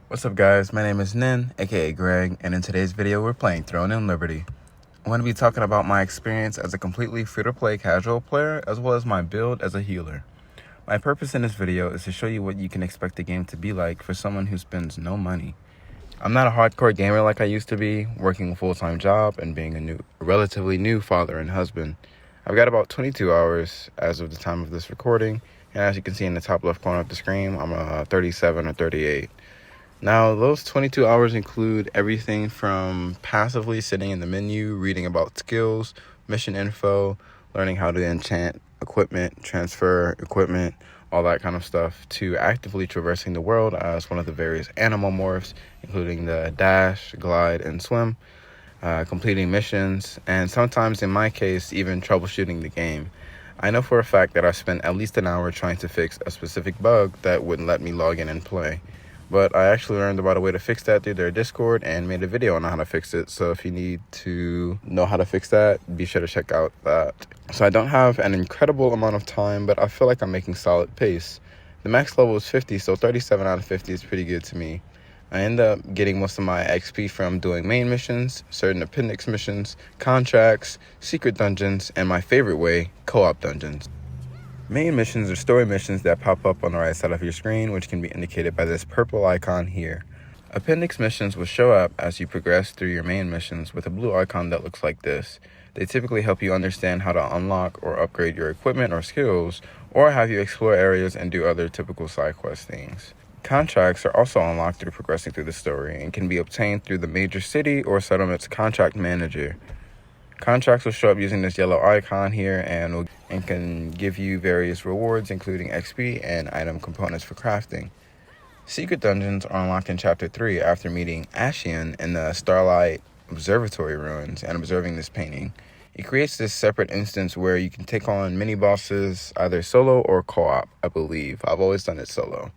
What's up guys, my name is Nin, aka Greg, and in today's video we're playing Throne in Liberty. I'm going to be talking about my experience as a completely free-to-play casual player, as well as my build as a healer. My purpose in this video is to show you what you can expect the game to be like for someone who spends no money. I'm not a hardcore gamer like I used to be, working a full-time job and being a relatively new father and husband. I've got about 22 hours as of the time of this recording, and as you can see in the top left corner of the screen, I'm 37 or 38. Now, those 22 hours include everything from passively sitting in the menu, reading about skills, mission info, learning how to enchant equipment, transfer equipment, all that kind of stuff, to actively traversing the world as one of the various animal morphs, including the dash, glide, and swim, completing missions, and sometimes, in my case, even troubleshooting the game. I know for a fact that I spent at least an hour trying to fix a specific bug that wouldn't let me log in and play. But I actually learned about a way to fix that through their Discord and made a video on how to fix it. So if you need to know how to fix that, be sure to check out that. So I don't have an incredible amount of time, but I feel like I'm making solid pace. The max level is 50, so 37 out of 50 is pretty good to me. I end up getting most of my XP from doing main missions, certain appendix missions, contracts, secret dungeons, and my favorite way, co-op dungeons. Main missions are story missions that pop up on the right side of your screen, which can be indicated by this purple icon here. Appendix missions will show up as you progress through your main missions with a blue icon that looks like this. They typically help you understand how to unlock or upgrade your equipment or skills, or have you explore areas and do other typical side quest things. Contracts are also unlocked through progressing through the story and can be obtained through the major city or settlement's contract manager. Contracts will show up using this yellow icon here and can give you various rewards, including XP and item components for crafting. Secret dungeons are unlocked in Chapter 3 after meeting Ashian in the Starlight Observatory ruins and observing this painting. It creates this separate instance where you can take on mini-bosses either solo or co-op, I believe. I've always done it solo.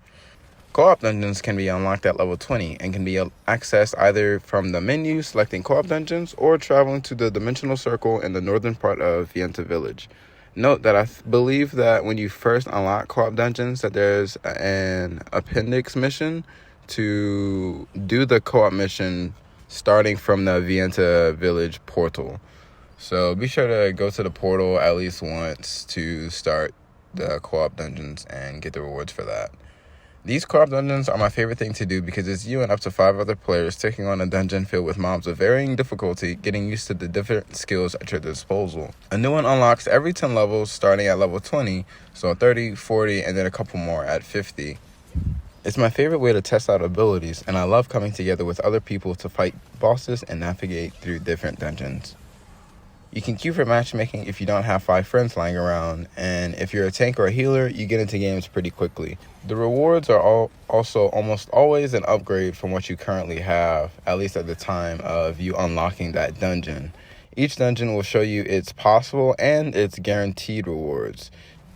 Co-op dungeons can be unlocked at level 20 and can be accessed either from the menu selecting co-op dungeons or traveling to the dimensional circle in the northern part of Vienta Village. Note that I believe that when you first unlock co-op dungeons that there's an appendix mission to do the co-op mission starting from the Vienta Village portal. So be sure to go to the portal at least once to start the co-op dungeons and get the rewards for that. These co-op dungeons are my favorite thing to do because it's you and up to 5 other players taking on a dungeon filled with mobs of varying difficulty, getting used to the different skills at your disposal. A new one unlocks every 10 levels starting at level 20, so 30, 40, and then a couple more at 50. It's my favorite way to test out abilities, and I love coming together with other people to fight bosses and navigate through different dungeons. You can queue for matchmaking if you don't have 5 friends lying around, and if you're a tank or a healer, you get into games pretty quickly. The rewards are also almost always an upgrade from what you currently have, at least at the time of you unlocking that dungeon. Each dungeon will show you its possible and its guaranteed rewards.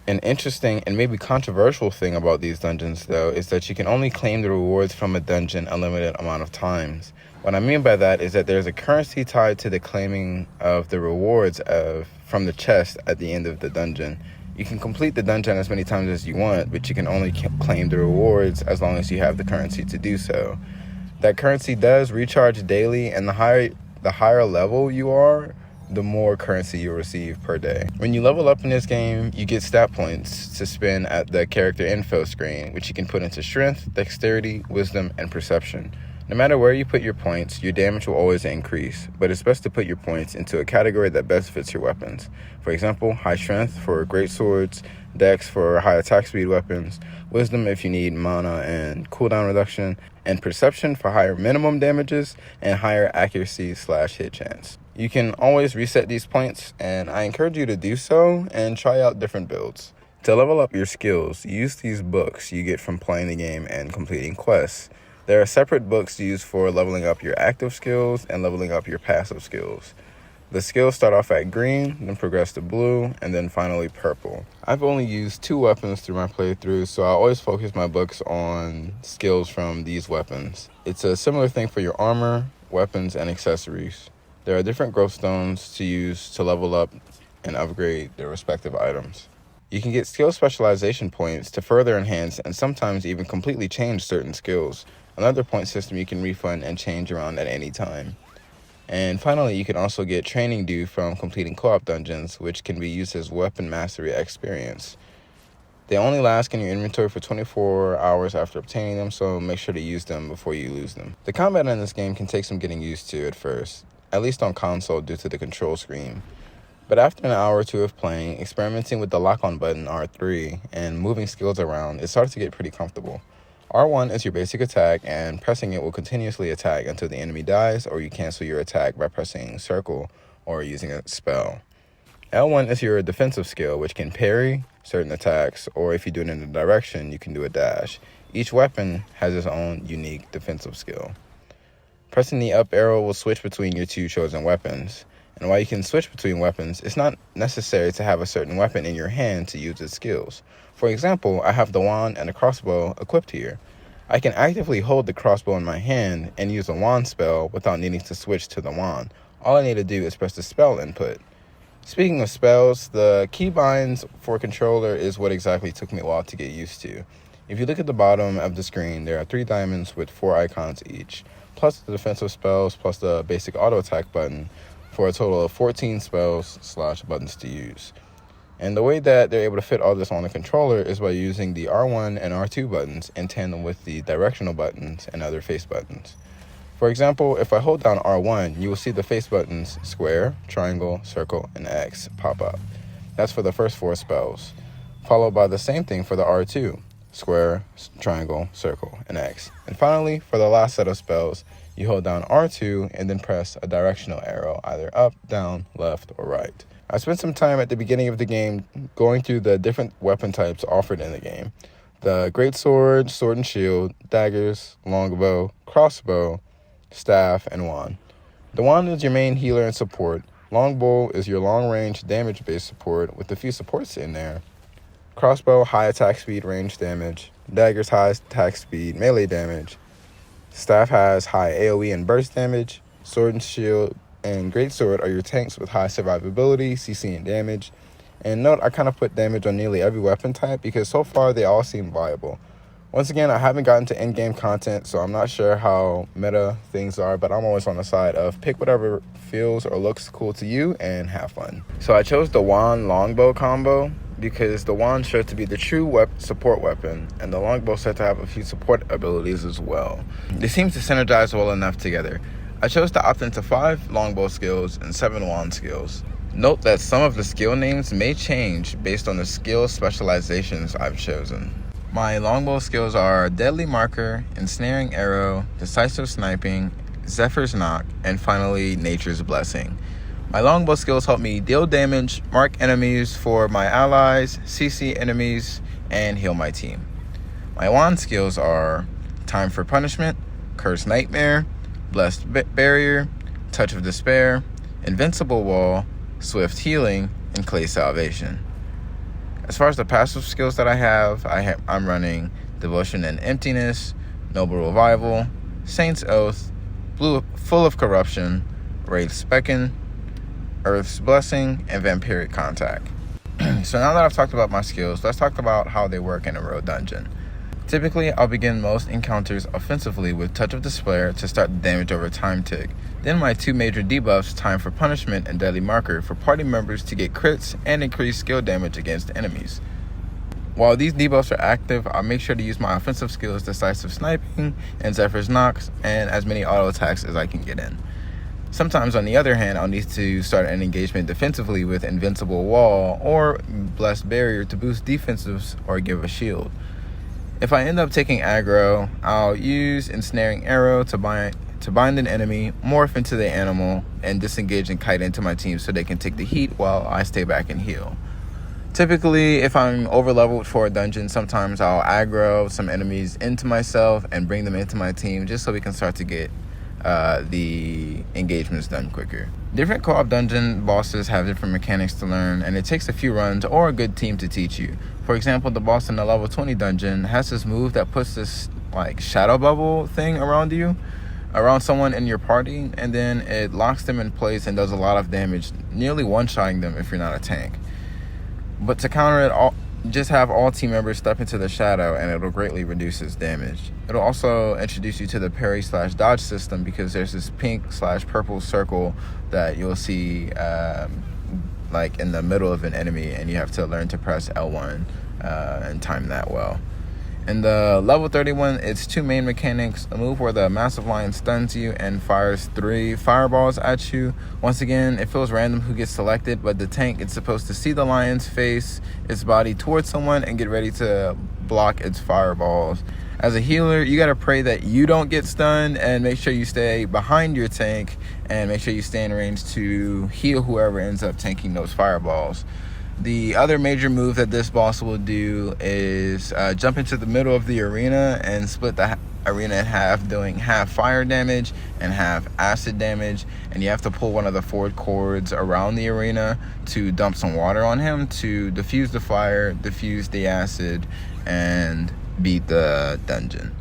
An interesting and maybe controversial thing about these dungeons, though, is that you can only claim the rewards from a dungeon a limited amount of times. What I mean by that is that there's a currency tied to the claiming of the rewards from the chest at the end of the dungeon. You can complete the dungeon as many times as you want, but you can only claim the rewards as long as you have the currency to do so. That currency does recharge daily, and the higher level you are, the more currency you'll receive per day. When you level up in this game, you get stat points to spend at the character info screen, which you can put into strength, dexterity, wisdom, and perception. No matter where you put your points, your damage will always increase, but it's best to put your points into a category that best fits your weapons. For example, high strength for great swords, dex for high attack speed weapons, wisdom if you need mana and cooldown reduction, and perception for higher minimum damages and higher accuracy/hit chance. You can always reset these points, and I encourage you to do so and try out different builds. To level up your skills, use these books you get from playing the game and completing quests. There are separate books used for leveling up your active skills and leveling up your passive skills. The skills start off at green, then progress to blue, and then finally purple. I've only used 2 weapons through my playthrough, so I always focus my books on skills from these weapons. It's a similar thing for your armor, weapons, and accessories. There are different growth stones to use to level up and upgrade their respective items. You can get skill specialization points to further enhance and sometimes even completely change certain skills. Another point system you can refund and change around at any time. And finally, you can also get training due from completing co-op dungeons, which can be used as weapon mastery experience. They only last in your inventory for 24 hours after obtaining them, so make sure to use them before you lose them. The combat in this game can take some getting used to at first, at least on console due to the control screen. But after an hour or two of playing, experimenting with the lock-on button R3, and moving skills around, it starts to get pretty comfortable. R1 is your basic attack, and pressing it will continuously attack until the enemy dies, or you cancel your attack by pressing circle or using a spell. L1 is your defensive skill, which can parry certain attacks, or if you do it in a direction, you can do a dash. Each weapon has its own unique defensive skill. Pressing the up arrow will switch between your two chosen weapons. And while you can switch between weapons, it's not necessary to have a certain weapon in your hand to use its skills. For example, I have the wand and the crossbow equipped here. I can actively hold the crossbow in my hand and use a wand spell without needing to switch to the wand. All I need to do is press the spell input. Speaking of spells, the keybinds for controller is what exactly took me a while to get used to. If you look at the bottom of the screen, there are 3 diamonds with 4 icons each, plus the defensive spells, plus the basic auto attack button, for a total of 14 spells/buttons to use. And the way that they're able to fit all this on the controller is by using the R1 and R2 buttons in tandem with the directional buttons and other face buttons. For example, if I hold down R1, you will see the face buttons square, triangle, circle, and X pop up. That's for the first 4 spells, followed by the same thing for the R2, square, triangle, circle, and X. And finally, for the last set of spells, you hold down R2 and then press a directional arrow, either up, down, left, or right. I spent some time at the beginning of the game going through the different weapon types offered in the game. The greatsword, sword and shield, daggers, longbow, crossbow, staff, and wand. The wand is your main healer and support. Longbow is your long-range damage-based support with a few supports in there. Crossbow, high attack speed, range damage. Daggers, high attack speed, melee damage. Staff has high AoE and burst damage. Sword and shield and greatsword are your tanks with high survivability, CC, and damage. And note, I kind of put damage on nearly every weapon type because so far they all seem viable. Once again, I haven't gotten to in-game content, so I'm not sure how meta things are, but I'm always on the side of pick whatever feels or looks cool to you and have fun. So I chose the wand longbow combo because the wand shows to be the true support weapon, and the longbow said to have a few support abilities as well. They seem to synergize well enough together. I chose to opt into 5 longbow skills and 7 wand skills. Note that some of the skill names may change based on the skill specializations I've chosen. My longbow skills are Deadly Marker, Ensnaring Arrow, Decisive Sniping, Zephyr's Knock, and finally Nature's Blessing. My longbow skills help me deal damage, mark enemies for my allies, CC enemies, and heal my team. My wand skills are Time for Punishment, Curse Nightmare, Blessed Barrier, Touch of Despair, Invincible Wall, Swift Healing, and Clay Salvation. As far as the passive skills that I'm running Devotion and Emptiness, Noble Revival, Saint's Oath, Full of Corruption, Wraith's Beckon, Earth's Blessing, and Vampiric Contact. So now that I've talked about my skills, let's talk about how they work in a real dungeon. Typically, I'll begin most encounters offensively with Touch of Despair to start the damage over time tick. Then my 2 major debuffs, Time for Punishment and Deadly Marker, for party members to get crits and increase skill damage against enemies. While these debuffs are active, I'll make sure to use my offensive skills, Decisive Sniping and Zephyr's Knocks, and as many auto attacks as I can get in. Sometimes, on the other hand, I'll need to start an engagement defensively with Invincible Wall or Blessed Barrier to boost defensives or give a shield. If I end up taking aggro, I'll use Ensnaring Arrow to bind an enemy, morph into the animal, and disengage and kite into my team so they can take the heat while I stay back and heal. Typically, if I'm over-leveled for a dungeon, sometimes I'll aggro some enemies into myself and bring them into my team just so we can start to get the engagements done quicker. Different co-op dungeon bosses have different mechanics to learn, and it takes a few runs or a good team to teach you. For example, the boss in the level 20 dungeon has this move that puts this like shadow bubble thing around someone in your party, and then it locks them in place and does a lot of damage, nearly one-shotting them if you're not a tank. But to counter just have all team members step into the shadow, and it'll greatly reduce its damage. It'll also introduce you to the parry/dodge system, because there's this pink/purple circle that you'll see like in the middle of an enemy, and you have to learn to press L1 and time that well. In the level 31, it's 2 main mechanics: a move where the massive lion stuns you and fires 3 fireballs at you. Once again, it feels random who gets selected, but the tank is supposed to see the lion's face, its body towards someone, and get ready to block its fireballs. As a healer, you gotta pray that you don't get stunned, and make sure you stay behind your tank, and make sure you stay in range to heal whoever ends up tanking those fireballs. The other major move that this boss will do is jump into the middle of the arena and split the arena in half, doing half fire damage and half acid damage. And you have to pull one of the 4 cords around the arena to dump some water on him to diffuse the fire, diffuse the acid, and beat the dungeon.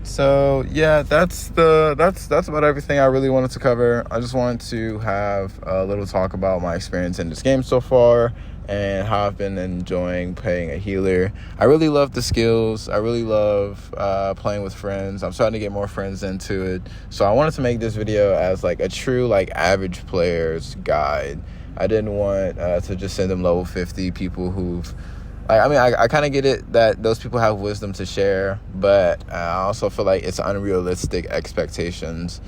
So yeah, that's about everything I really wanted to cover. I just wanted to have a little talk about my experience in this game so far, and how I've been enjoying playing a healer. I really love the skills. I really love playing with friends. I'm starting to get more friends into it. So I wanted to make this video as like a true like average player's guide. I didn't want to just send them level 50 people who've I kind of get it that those people have wisdom to share, but I also feel like it's unrealistic expectations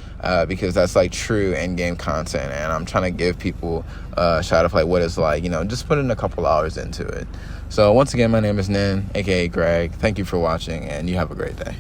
because that's like true in-game content, and I'm trying to give people a shot of like what it's like, just put in a couple hours into it. So once again, my name is Nin, aka Greg. Thank you for watching, and you have a great day.